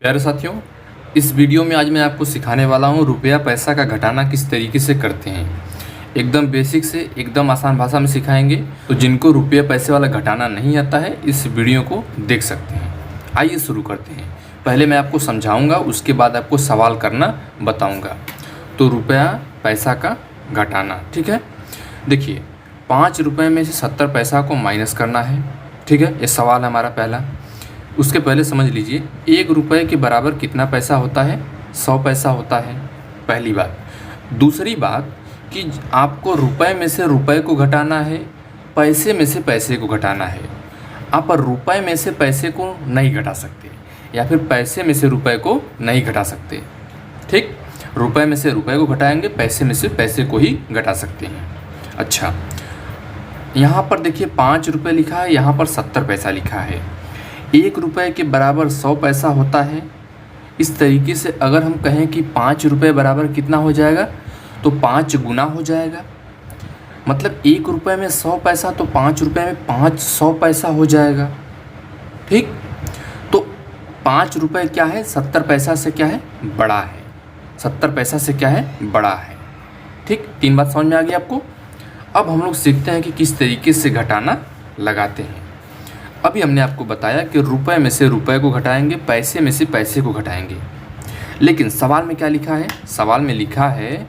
प्यारे साथियों, इस वीडियो में आज मैं आपको सिखाने वाला हूँ रुपया पैसा का घटाना किस तरीके से करते हैं। एकदम बेसिक से एकदम आसान भाषा में सिखाएंगे, तो जिनको रुपया पैसे वाला घटाना नहीं आता है इस वीडियो को देख सकते हैं। आइए शुरू करते हैं। पहले मैं आपको समझाऊंगा, उसके बाद आपको सवाल करना बताऊंगा। तो रुपया पैसा का घटाना, ठीक है। देखिए, 5 रुपये में से 70 पैसा को माइनस करना है, ठीक है। ये सवाल है हमारा पहला। उसके पहले समझ लीजिए 1 रुपये के बराबर कितना पैसा होता है, 100 पैसा होता है, पहली बात। दूसरी बात कि आपको रुपए में से रुपए को घटाना है, पैसे में से पैसे को घटाना है। आप रुपए में से पैसे को नहीं घटा सकते, या फिर पैसे में से रुपए को नहीं घटा सकते, ठीक। रुपए में से रुपए को घटाएंगे, पैसे में से पैसे को ही घटा सकते हैं। अच्छा, यहाँ पर देखिए 5 रुपये लिखा है, यहाँ पर 70 पैसा लिखा है। 1 रुपये के बराबर 100 पैसा होता है। इस तरीके से अगर हम कहें कि 5 रुपये बराबर कितना हो जाएगा, तो 5 गुना हो जाएगा। मतलब 1 रुपये में 100 पैसा, तो 5 रुपये में 500 पैसा हो जाएगा, ठीक। तो 5 रुपये क्या है, 70 पैसा से क्या है, बड़ा है। 70 पैसा से क्या है, बड़ा है, ठीक। 3 बात समझ में आ गई आपको। अब हम लोग सीखते हैं कि किस तरीके से घटाना लगाते हैं। अभी हमने आपको बताया कि रुपए में से रुपए को घटाएंगे, पैसे में से पैसे को घटाएंगे। लेकिन सवाल में क्या लिखा है, सवाल में लिखा है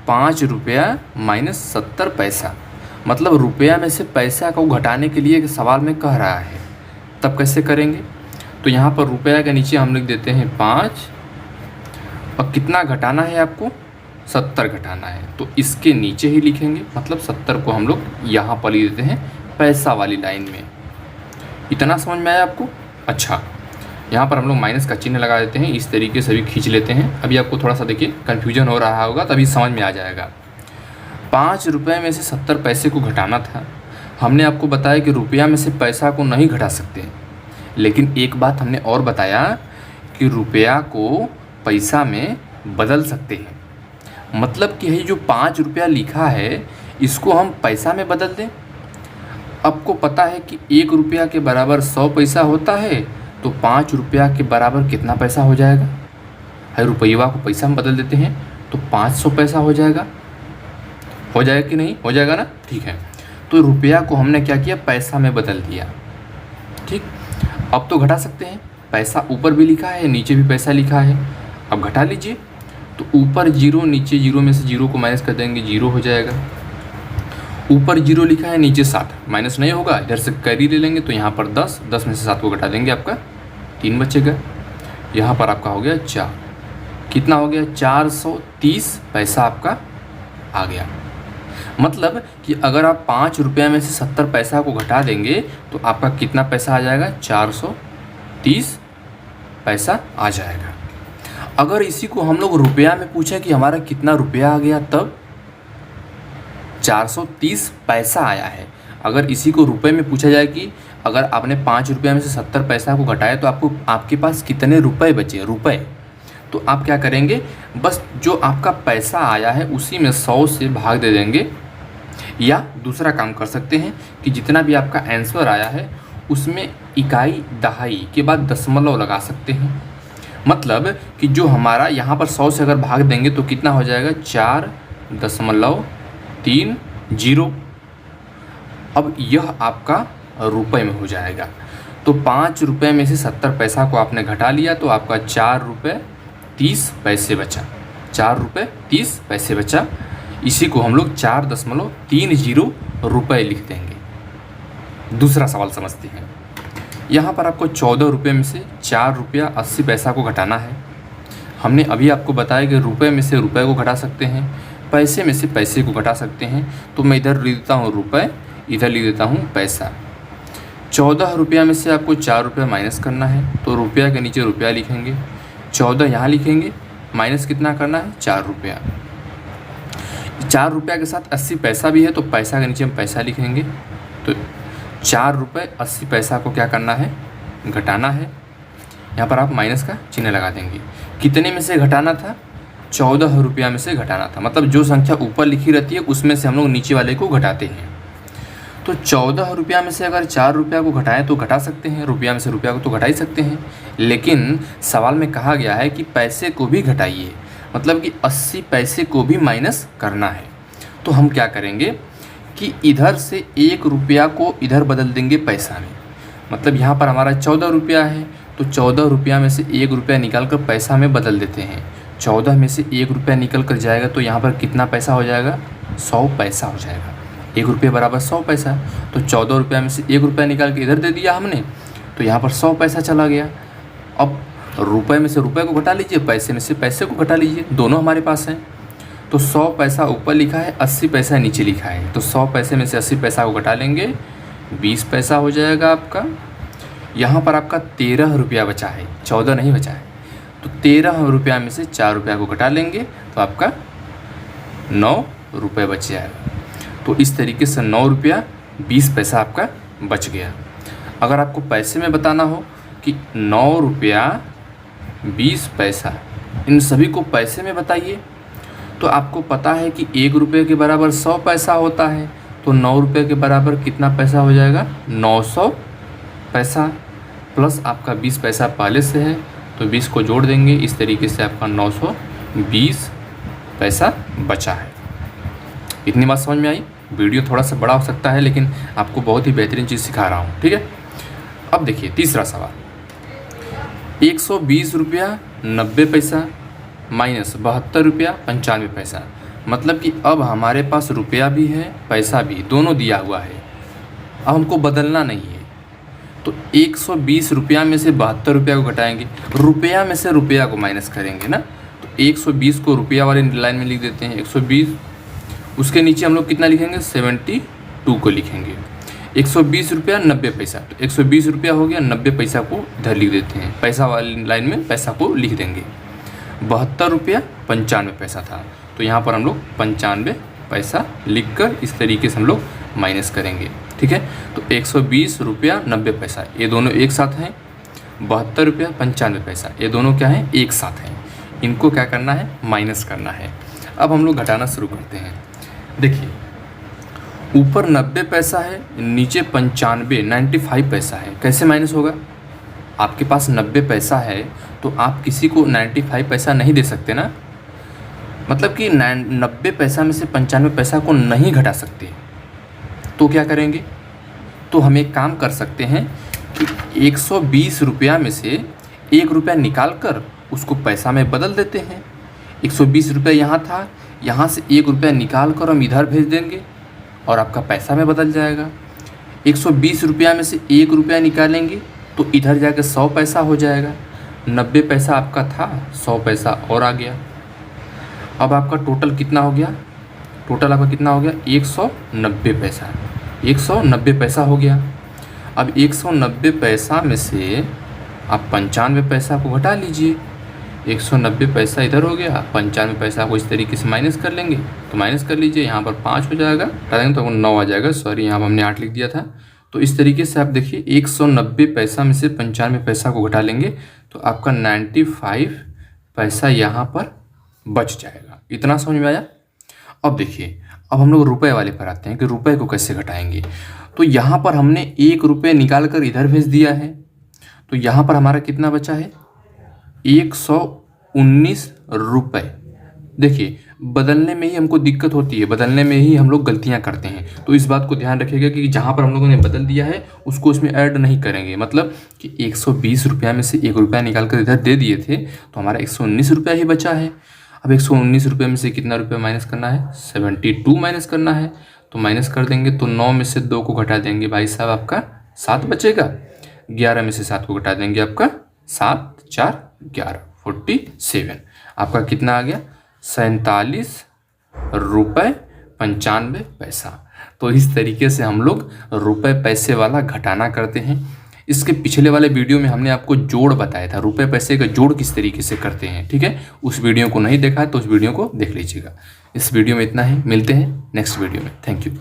5 रुपया माइनस 70 पैसा। मतलब रुपया में से पैसा को घटाने के लिए सवाल में कह रहा है। तब कैसे करेंगे, तो यहाँ पर रुपया के नीचे हम लिख देते हैं 5, और कितना घटाना है आपको, 70 घटाना है, तो इसके नीचे ही लिखेंगे। मतलब 70 को हम लोग यहाँ पर लिख देते हैं पैसा वाली लाइन में। इतना समझ में आया आपको। अच्छा, यहाँ पर हम लोग माइनस का चिन्ह लगा देते हैं, इस तरीके से भी खींच लेते हैं। अभी आपको थोड़ा सा देखिए कन्फ्यूजन हो रहा होगा, तभी समझ में आ जाएगा। 5 रुपये में से 70 पैसे को घटाना था। हमने आपको बताया कि रुपया में से पैसा को नहीं घटा सकते, लेकिन एक बात हमने और बताया कि रुपया को पैसा में बदल सकते हैं। मतलब कि ये जो 5 रुपया लिखा है, इसको हम पैसा में बदल दें। आपको पता है कि 1 रुपया के बराबर 100 पैसा होता है, तो 5 रुपया के बराबर कितना पैसा हो जाएगा। है रुपया को पैसा में बदल देते हैं तो 500 पैसा हो जाएगा। हो जाएगा कि नहीं, हो जाएगा ना, ठीक है। तो रुपया को हमने क्या किया, पैसा में बदल दिया, ठीक। अब तो घटा सकते हैं, पैसा ऊपर भी लिखा है, नीचे भी पैसा लिखा है। अब घटा लीजिए, तो ऊपर 0, नीचे 0 में से 0 को माइनस कर देंगे, 0 हो जाएगा। ऊपर 0 लिखा है, नीचे 7, माइनस नहीं होगा, इधर से कैरी ले लेंगे, तो यहाँ पर 10, 10 में से 7 को घटा देंगे, आपका 3 बचेगा। यहाँ पर आपका हो गया 4, कितना हो गया, 430 पैसा आपका आ गया। मतलब कि अगर आप 5 रुपये में से 70 पैसा को घटा देंगे, तो आपका कितना पैसा आ जाएगा, 430 पैसा आ जाएगा। अगर इसी को हम लोग रुपया में पूछें कि हमारा कितना रुपया आ गया, तब 430 पैसा आया है। अगर इसी को रुपए में पूछा जाए कि अगर आपने 5 रुपये में से 70 पैसा को घटाया, तो आपके पास कितने रुपए बचे, रुपए, तो आप क्या करेंगे, बस जो आपका पैसा आया है उसी में 100 से भाग दे देंगे। या दूसरा काम कर सकते हैं कि जितना भी आपका आंसर आया है उसमें इकाई दहाई के बाद दशमलव लगा सकते हैं। मतलब कि जो हमारा यहाँ पर 100 से अगर भाग देंगे तो कितना हो जाएगा, 4.30। अब यह आपका रुपए में हो जाएगा। तो 5 रुपये में से 70 पैसा को आपने घटा लिया, तो आपका 4 रुपये 30 पैसे बचा, 4 रुपये 30 पैसे बचा। इसी को हम लोग 4.30 रुपये लिख देंगे। दूसरा सवाल समझते हैं। यहाँ पर आपको 14 रुपये में से 4 रुपया 80 पैसा को घटाना है। हमने अभी आपको बताया कि रुपये में से रुपये को घटा सकते हैं, पैसे में से पैसे को घटा सकते हैं। तो मैं इधर लिख देता हूँ रुपये, इधर लिख देता हूँ पैसा। 14 रुपया में से आपको 4 रुपया माइनस करना है, तो रुपया के नीचे रुपया लिखेंगे, 14 यहाँ लिखेंगे, माइनस कितना करना है, 4 रुपया। 4 रुपया के साथ 80 पैसा भी है, तो पैसा के नीचे हम पैसा लिखेंगे। तो 4 रुपये 80 पैसा को क्या करना है, घटाना है। यहाँ पर आप माइनस का चिन्ह लगा देंगे। कितने में से घटाना था, 14 रुपया में से घटाना था। मतलब जो संख्या ऊपर लिखी रहती है उसमें से हम लोग नीचे वाले को घटाते हैं। तो 14 रुपया में से अगर 4 रुपया को घटाएं तो घटा सकते हैं, रुपया में से रुपया को तो घटा ही सकते हैं। लेकिन सवाल में कहा गया है कि पैसे को भी घटाइए, मतलब कि 80 पैसे को भी माइनस करना है। तो हम क्या करेंगे कि इधर से 1 रुपया को इधर बदल देंगे पैसा में। मतलब यहाँ पर हमारा 14 रुपया है, तो 14 रुपया में से 1 रुपया निकाल कर पैसा में बदल देते हैं। 14 में से 1 रुपया निकल कर जाएगा तो यहाँ पर कितना पैसा हो जाएगा, 100 पैसा हो जाएगा। 1 रुपये बराबर 100 पैसा। तो 14 रुपया में से 1 रुपया निकाल के इधर दे दिया हमने, तो यहाँ पर 100 पैसा चला गया। अब रुपये में से रुपये को घटा लीजिए, पैसे में से पैसे को घटा लीजिए, दोनों हमारे पास हैं। तो 100 पैसा ऊपर लिखा है, 80 पैसा नीचे लिखा है। तो 100 पैसे में से 80 पैसा को घटा लेंगे, 20 पैसा हो जाएगा आपका। यहाँ पर आपका 13 रुपया बचा है, 14 नहीं बचा है। तो 13 रुपया में से 4 रुपया को घटा लेंगे तो आपका 9 रुपये बच जाएगा। तो इस तरीके से 9 रुपया 20 पैसा आपका बच गया। अगर आपको पैसे में बताना हो कि 9 रुपया 20 पैसा, इन सभी को पैसे में बताइए, तो आपको पता है कि 1 रुपये के बराबर 100 पैसा होता है। तो 9 रुपये के बराबर कितना पैसा हो जाएगा, 900 पैसा, प्लस आपका 20 पैसा पहले से है तो 20 को जोड़ देंगे। इस तरीके से आपका 920 पैसा बचा है। इतनी बात समझ में आई। वीडियो थोड़ा सा बड़ा हो सकता है, लेकिन आपको बहुत ही बेहतरीन चीज़ सिखा रहा हूँ, ठीक है। अब देखिए तीसरा सवाल, 120 रुपया 90 पैसा माइनस 72 रुपया 95 पैसा। मतलब कि अब हमारे पास रुपया भी है, पैसा भी, दोनों दिया हुआ है। अब हमको बदलना नहीं है, तो 120 रुपया में से 72 रुपया को घटाएंगे, रुपया में से रुपया को माइनस करेंगे ना। तो 120 को रुपया वाली लाइन में लिख देते हैं, 120, उसके नीचे हम लोग कितना लिखेंगे, 72 को लिखेंगे। 120 रुपया 90 पैसा, तो 120 रुपया हो गया, 90 पैसा को इधर लिख देते हैं, पैसा वाली लाइन में पैसा को लिख देंगे। 72 रुपया 95 पैसा था, तो यहाँ पर हम लोग 95 पैसा लिखकर इस तरीके से हम लोग माइनस करेंगे, ठीक है। तो 120 रुपया 90 पैसा, ये दोनों एक साथ हैं। 72 रुपया 95 पैसा, ये दोनों क्या हैं, एक साथ हैं। इनको क्या करना है, माइनस करना है। अब हम लोग घटाना शुरू करते हैं। देखिए ऊपर 90 पैसा है, नीचे 95 पैसा है। कैसे माइनस होगा, आपके पास 90 पैसा है तो आप किसी को 95 पैसा नहीं दे सकते ना। मतलब कि 90 पैसा में से 95 पैसा को नहीं घटा सकते। तो क्या करेंगे, तो हम एक काम कर सकते हैं कि 120 रुपया में से 1 रुपया निकाल कर उसको पैसा में बदल देते हैं। 120 रुपया यहाँ था, यहाँ से 1 रुपया निकाल कर हम इधर भेज देंगे और आपका पैसा में बदल जाएगा। 120 रुपया में से 1 रुपया निकालेंगे तो इधर जाकर 100 पैसा हो जाएगा। 90 पैसा आपका था, 100 पैसा और आ गया। अब आपका टोटल कितना हो गया, टोटल आपका कितना हो गया, 190 पैसा। 190 पैसा हो गया। अब 190 पैसा में से आप 95 पैसा को घटा लीजिए। 190 पैसा इधर हो गया, 95 पैसा को इस तरीके से माइनस कर लेंगे। तो माइनस कर लीजिए, यहाँ पर 5 हो जाएगा, घटाएंगे तो 9 आ जाएगा। सॉरी, यहाँ पर हमने 8 लिख दिया था। तो इस तरीके से आप देखिए 190 पैसा में से 95 पैसा को घटा लेंगे तो आपका 95 पैसा यहाँ पर बच जाएगा। इतना समझ में आया। अब देखिए, अब हम लोग रुपए वाले पर आते हैं कि रुपए को कैसे घटाएंगे। तो यहाँ पर हमने 1 रुपये निकाल कर इधर भेज दिया है, तो यहाँ पर हमारा कितना बचा है, 119 रुपये। देखिए बदलने में ही हमको दिक्कत होती है, बदलने में ही हम लोग गलतियां करते हैं। तो इस बात को ध्यान रखिएगा कि जहाँ पर हम लोगों ने बदल दिया है उसको उसमें ऐड नहीं करेंगे। मतलब कि 120 रुपया में से 1 रुपया निकाल कर इधर दे दिए थे तो हमारा 119 रुपया ही बचा है। अब 119 रुपये में से कितना रुपया माइनस करना है, 72 माइनस करना है। तो माइनस कर देंगे तो 9 में से 2 को घटा देंगे भाई साहब, आपका 7 बचेगा। 11 में से 7 को घटा देंगे, आपका 7 4 11 47। आपका कितना आ गया, 47 रुपये 95 पैसा। तो इस तरीके से हम लोग रुपए पैसे वाला घटाना करते हैं। इसके पिछले वाले वीडियो में हमने आपको जोड़ बताया था, रुपए पैसे का जोड़ किस तरीके से करते हैं, ठीक है। उस वीडियो को नहीं देखा है तो उस वीडियो को देख लीजिएगा। इस वीडियो में इतना ही, मिलते हैं नेक्स्ट वीडियो में। Thank you.